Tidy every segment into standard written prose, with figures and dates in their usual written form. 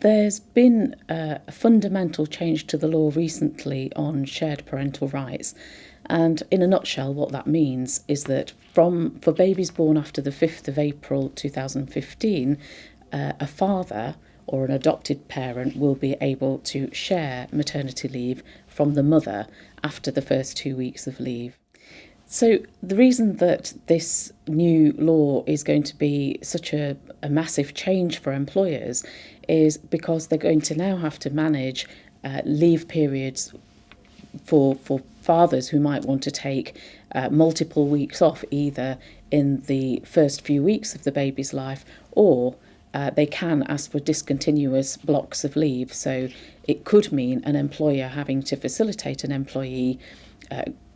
There's been a fundamental change to the law recently on shared parental rights. And in a nutshell, what that means is that for babies born after the 5th of April 2015, a father or an adopted parent will be able to share maternity leave from the mother after the first 2 weeks of leave. So the reason that this new law is going to be such a massive change for employers is because they're going to now have to manage leave periods for fathers who might want to take multiple weeks off, either in the first few weeks of the baby's life, or they can ask for discontinuous blocks of leave. So it could mean an employer having to facilitate an employee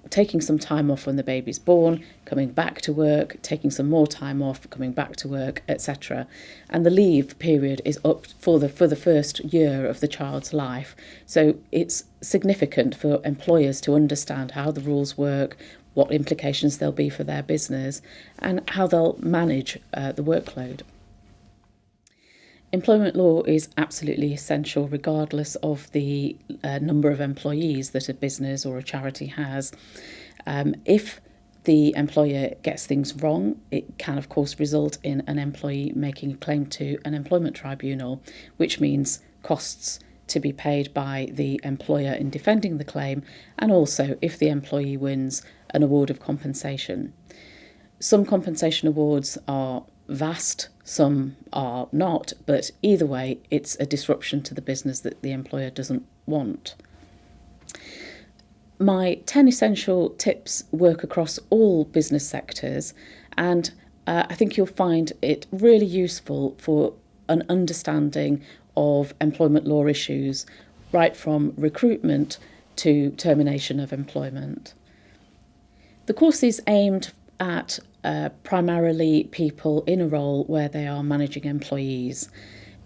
taking some time off when the baby's born, coming back to work, taking some more time off, coming back to work, etc. And the leave period is up for the first year of the child's life. So it's significant for employers to understand how the rules work, what implications there'll be for their business, and how they'll manage the workload. Employment law is absolutely essential regardless of the number of employees that a business or a charity has. If the employer gets things wrong, it can of course result in an employee making a claim to an employment tribunal, which means costs to be paid by the employer in defending the claim, and also, if the employee wins, an award of compensation. Some compensation awards are vast, some are not, but either way, it's a disruption to the business that the employer doesn't want. My 10 essential tips work across all business sectors, and I think you'll find it really useful for an understanding of employment law issues, right from recruitment to termination of employment. The course is aimed at primarily people in a role where they are managing employees.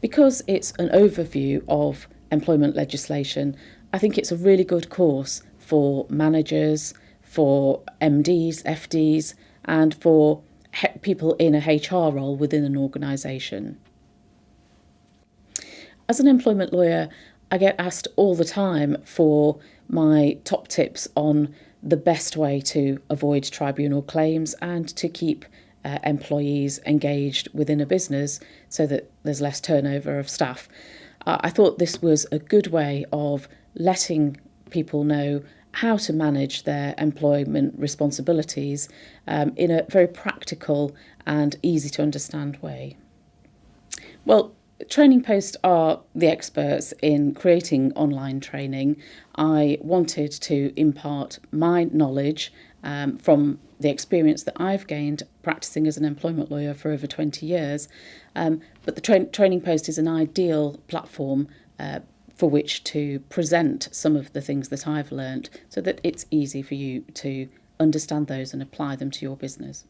Because it's an overview of employment legislation, I think it's a really good course for managers, for MDs, FDs, and for people in a HR role within an organisation. As an employment lawyer, I get asked all the time for my top tips on the best way to avoid tribunal claims and to keep employees engaged within a business so that there's less turnover of staff. I thought this was a good way of letting people know how to manage their employment responsibilities in a very practical and easy to understand way. Well, Training Post are the experts in creating online training. I wanted to impart my knowledge from the experience that I've gained practicing as an employment lawyer for over 20 years. But the Training Post is an ideal platform for which to present some of the things that I've learnt so that it's easy for you to understand those and apply them to your business.